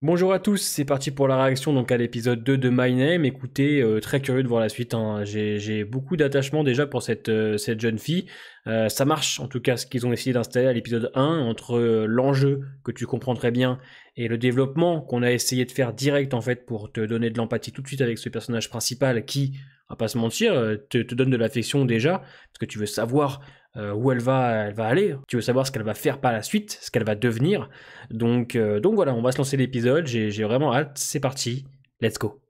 Bonjour à tous, c'est parti pour la réaction donc à l'épisode 2 de My Name. Écoutez, très curieux de voir la suite, hein. J'ai beaucoup d'attachement déjà pour cette jeune fille. Ça marche en tout cas ce qu'ils ont essayé d'installer à l'épisode 1 entre l'enjeu que tu comprends très bien et le développement qu'on a essayé de faire direct en fait pour te donner de l'empathie tout de suite avec ce personnage principal qui, on va pas se mentir, te donne de l'affection déjà parce que tu veux savoir où elle va aller, tu veux savoir ce qu'elle va faire par la suite, ce qu'elle va devenir. Donc voilà, on va se lancer l'épisode, j'ai vraiment hâte, c'est parti, let's go.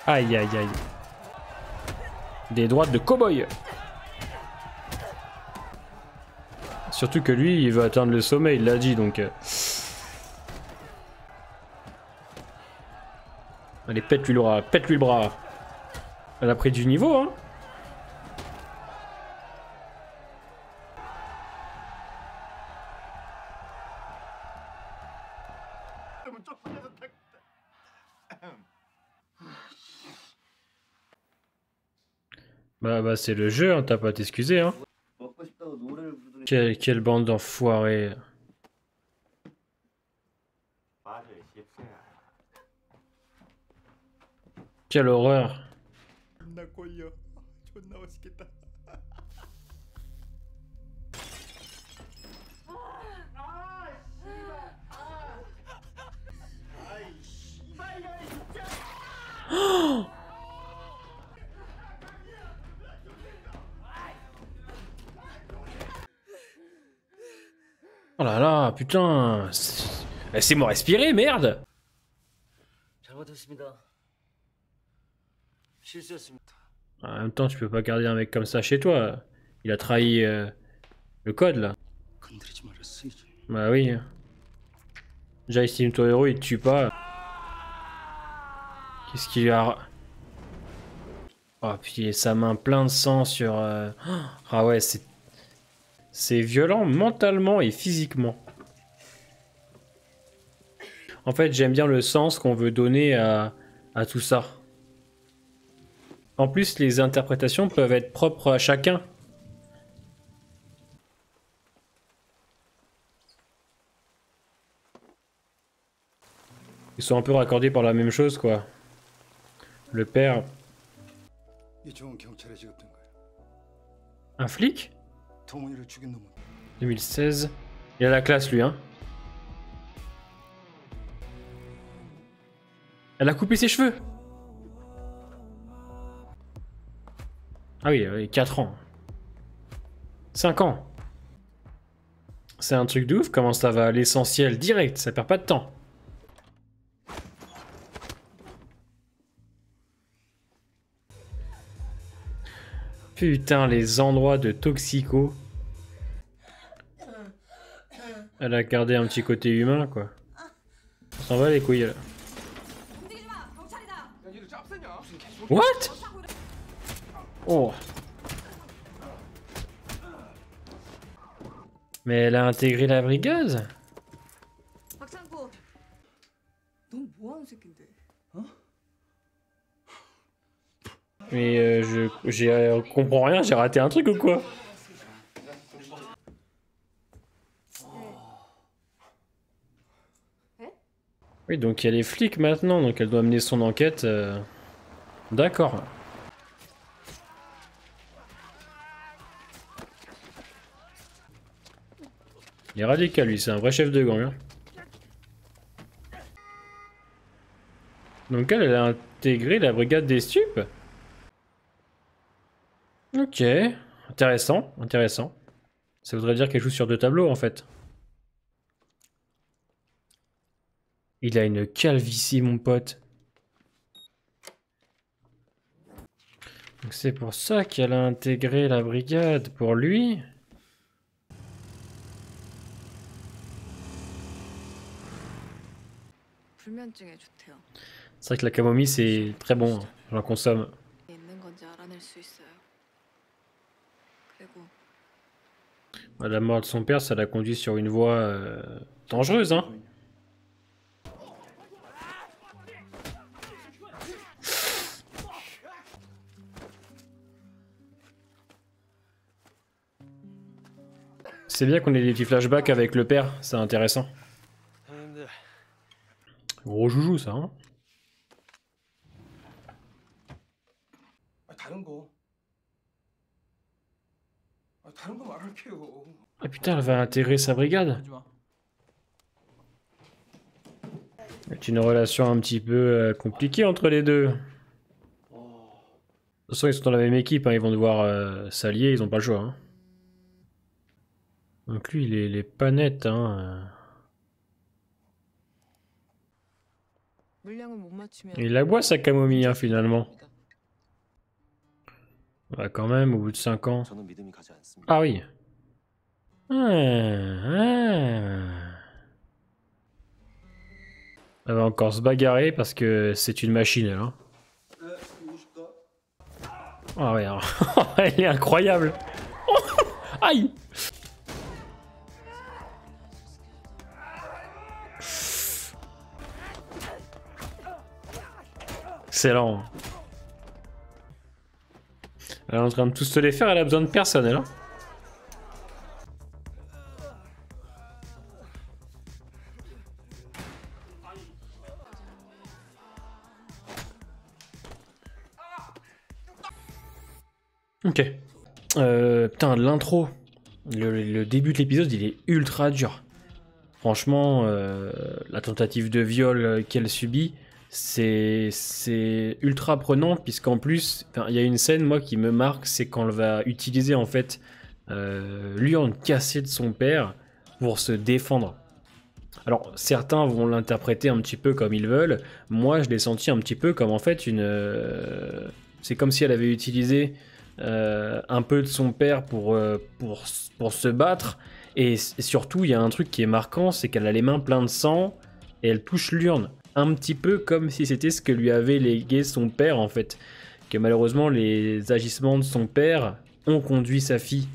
Aïe aïe aïe. Des droites de cow-boy. Surtout que lui, il veut atteindre le sommet, il l'a dit, donc... Allez, pète-lui le bras, pète-lui le bras. Elle a pris du niveau, hein. Bah c'est le jeu, hein, t'as pas à t'excuser, hein. Quelle bande d'enfoirés. Quelle horreur. Oh là là, putain. Laissez-moi respirer, merde. En même temps, tu peux pas garder un mec comme ça chez toi. Il a trahi le code, là. Bah oui. Déjà, estime ton héros, il te tue pas. Qu'est-ce qu'il a... Oh, puis sa main plein de sang sur... Ah ouais, c'est violent mentalement et physiquement. En fait, j'aime bien le sens qu'on veut donner à tout ça. En plus, les interprétations peuvent être propres à chacun. Ils sont un peu raccordés par la même chose, quoi. Le père... Un flic 2016. Il a la classe, lui, hein. Elle a coupé ses cheveux. Ah oui, 4 ans. 5 ans. C'est un truc de ouf, comment ça va à l'essentiel direct, ça perd pas de temps. Putain, les endroits de toxico. Elle a gardé un petit côté humain, quoi. On s'en va les couilles, là. What? Oh. Mais elle a intégré la brigade? Mais je comprends rien, j'ai raté un truc ou quoi? Oui, donc il y a les flics maintenant, donc elle doit mener son enquête. D'accord. Il est radical, lui, c'est un vrai chef de gang. Hein. Donc elle a intégré la brigade des stupes? Ok. Intéressant, intéressant. Ça voudrait dire qu'elle joue sur 2 tableaux, en fait. Il a une calvitie, mon pote. Donc c'est pour ça qu'elle a intégré la brigade, pour lui. C'est vrai que la camomille, c'est très bon, hein. J'en consomme. La mort de son père, ça l'a conduit sur une voie dangereuse, hein. C'est bien qu'on ait des petits flashbacks avec le père, c'est intéressant. Gros joujou ça, hein. Ah putain, elle va intégrer sa brigade. C'est une relation un petit peu compliquée entre les deux. De toute façon, ils sont dans la même équipe, hein, ils vont devoir s'allier, ils ont pas le choix. Hein. Donc lui, il est pas net. Hein. Il aboie sa camomille, hein, finalement. Bah, quand même, au bout de 5 ans. Ah oui. Elle va encore se bagarrer parce que c'est une machine, elle. Hein. Ah ouais, alors... elle est incroyable. Aïe. Excellent. Elle est en train de tous se les faire, elle a besoin de personne, elle. Hein. Ok. Putain, l'intro. Le début de l'épisode, il est ultra dur. Franchement, la tentative de viol qu'elle subit, c'est ultra prenant, puisqu'en plus, il y a une scène, moi, qui me marque, c'est quand elle va utiliser, en fait, l'urne cassée de son père pour se défendre. Alors, certains vont l'interpréter un petit peu comme ils veulent. Moi, je l'ai senti un petit peu comme, en fait, c'est comme si elle avait utilisé un peu de son père pour se battre. Et surtout, il y a un truc qui est marquant, c'est qu'elle a les mains pleines de sang et elle touche l'urne. Un petit peu comme si c'était ce que lui avait légué son père, en fait. Que malheureusement, les agissements de son père ont conduit sa fille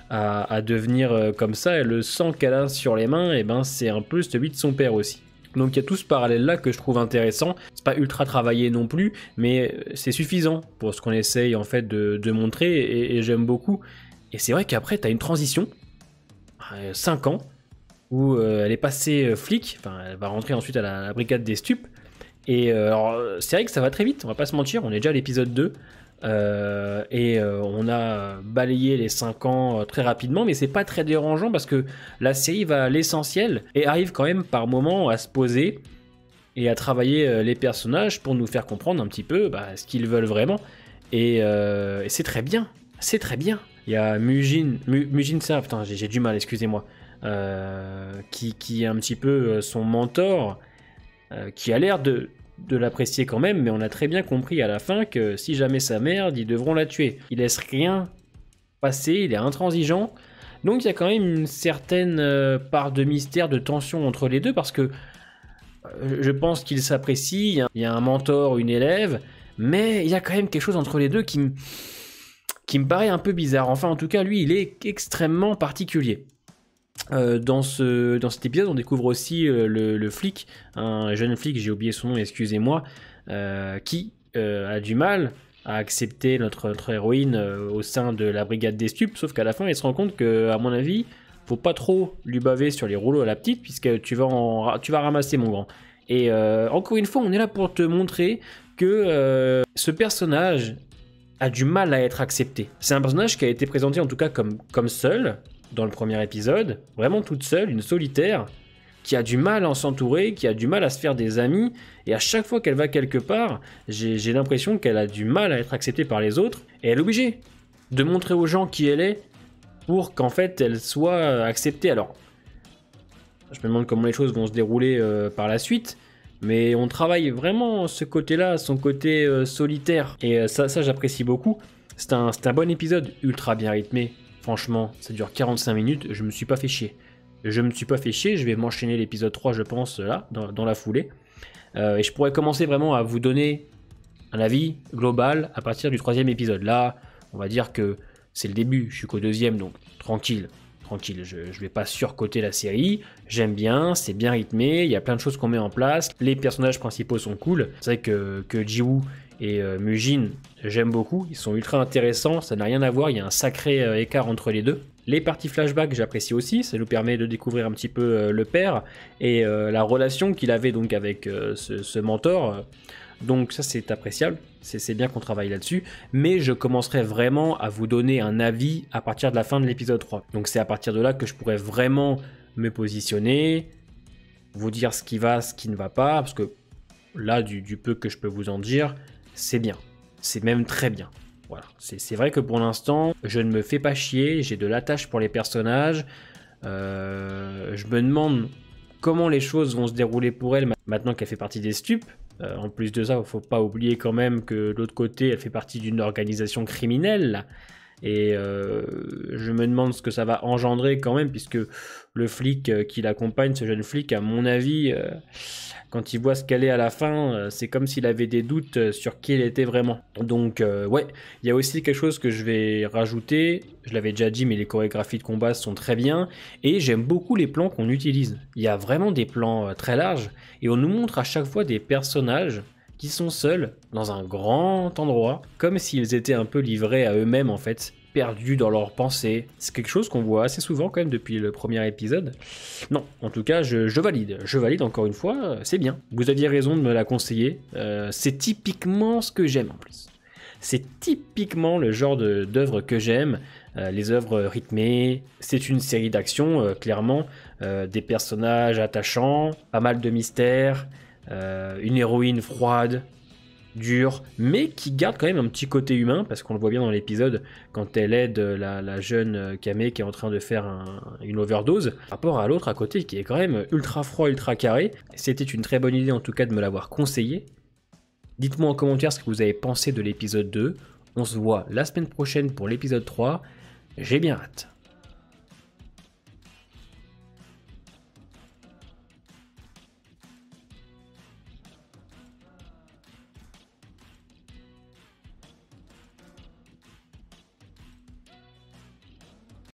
à devenir comme ça. Et le sang qu'elle a sur les mains, et ben, c'est un peu celui de son père aussi. Donc il y a tout ce parallèle-là que je trouve intéressant. C'est pas ultra travaillé non plus, mais c'est suffisant pour ce qu'on essaye en fait de montrer, et j'aime beaucoup. Et c'est vrai qu'après, t'as une transition, 5 ans, où elle est passée flic, enfin elle va rentrer ensuite à la brigade des stupes. Et alors c'est vrai que ça va très vite, on va pas se mentir, on est déjà à l'épisode 2. On a balayé les 5 ans très rapidement, mais c'est pas très dérangeant parce que la série va à l'essentiel et arrive quand même par moments à se poser et à travailler les personnages pour nous faire comprendre un petit peu ce qu'ils veulent vraiment. Et c'est très bien, c'est très bien. Il y a Mujin ça, putain j'ai du mal, excusez-moi, qui est un petit peu son mentor, qui a l'air de l'apprécier quand même, mais on a très bien compris à la fin que si jamais ça merde, ils devront la tuer. Il laisse rien passer, il est intransigeant. Donc il y a quand même une certaine part de mystère, de tension entre les deux, parce que je pense qu'ils s'apprécient, il y a un mentor, une élève, mais il y a quand même quelque chose entre les deux qui me paraît un peu bizarre. Enfin, en tout cas, lui, il est extrêmement particulier. Dans cet épisode, on découvre aussi le flic, un jeune flic, j'ai oublié son nom, excusez-moi, qui a du mal à accepter notre héroïne au sein de la brigade des stupes, sauf qu'à la fin, il se rend compte que, à mon avis, faut pas trop lui baver sur les rouleaux à la petite, puisque tu vas ramasser, mon grand. Et encore une fois, on est là pour te montrer que ce personnage a du mal à être accepté. C'est un personnage qui a été présenté en tout cas comme seul, dans le premier épisode, vraiment toute seule, une solitaire, qui a du mal à s'entourer, qui a du mal à se faire des amis, et à chaque fois qu'elle va quelque part, j'ai l'impression qu'elle a du mal à être acceptée par les autres, et elle est obligée de montrer aux gens qui elle est, pour qu'en fait elle soit acceptée. Alors, je me demande comment les choses vont se dérouler par la suite, mais on travaille vraiment ce côté-là, son côté solitaire, et ça j'apprécie beaucoup. C'est un bon épisode, ultra bien rythmé. Franchement, ça dure 45 minutes, je me suis pas fait chier. Je vais m'enchaîner l'épisode 3, je pense, là, dans la foulée. Et je pourrais commencer vraiment à vous donner un avis global à partir du 3e épisode. Là, on va dire que c'est le début, je suis qu'au 2e, donc tranquille, je vais pas surcoter la série. J'aime bien, c'est bien rythmé, il y a plein de choses qu'on met en place, les personnages principaux sont cool. C'est vrai que Ji-woo et Mujin, j'aime beaucoup, ils sont ultra intéressants, ça n'a rien à voir, il y a un sacré écart entre les deux. Les parties flashback, j'apprécie aussi, ça nous permet de découvrir un petit peu le père et la relation qu'il avait donc avec ce mentor. Donc ça c'est appréciable, c'est bien qu'on travaille là-dessus, mais je commencerai vraiment à vous donner un avis à partir de la fin de l'épisode 3. Donc c'est à partir de là que je pourrais vraiment me positionner, vous dire ce qui va, ce qui ne va pas, parce que là, du peu que je peux vous en dire, c'est bien, c'est même très bien. Voilà. C'est vrai que pour l'instant, je ne me fais pas chier, j'ai de l'attache pour les personnages, je me demande comment les choses vont se dérouler pour elle maintenant qu'elle fait partie des stupes. En plus de ça, il ne faut pas oublier quand même que de l'autre côté, elle fait partie d'une organisation criminelle. Et je me demande ce que ça va engendrer quand même, puisque le flic qui l'accompagne, ce jeune flic, à mon avis, quand il voit ce qu'elle est à la fin, c'est comme s'il avait des doutes sur qui elle était vraiment. Donc ouais, il y a aussi quelque chose que je vais rajouter, je l'avais déjà dit, mais les chorégraphies de combat sont très bien, et j'aime beaucoup les plans qu'on utilise. Il y a vraiment des plans très larges, et on nous montre à chaque fois des personnages qui sont seuls dans un grand endroit, comme s'ils étaient un peu livrés à eux-mêmes en fait, perdus dans leurs pensées. C'est quelque chose qu'on voit assez souvent quand même depuis le premier épisode. Non, en tout cas, je valide encore une fois, c'est bien. Vous aviez raison de me la conseiller, c'est typiquement ce que j'aime en plus. C'est typiquement le genre d'œuvre que j'aime, les œuvres rythmées. C'est une série d'action, clairement, des personnages attachants, pas mal de mystères, une héroïne froide, dure, mais qui garde quand même un petit côté humain, parce qu'on le voit bien dans l'épisode quand elle aide la jeune Kame qui est en train de faire une overdose, par rapport à l'autre à côté qui est quand même ultra froid, ultra carré. C'était une très bonne idée en tout cas de me l'avoir conseillé. Dites-moi en commentaire ce que vous avez pensé de l'épisode 2. On se voit la semaine prochaine pour l'épisode 3. J'ai bien hâte.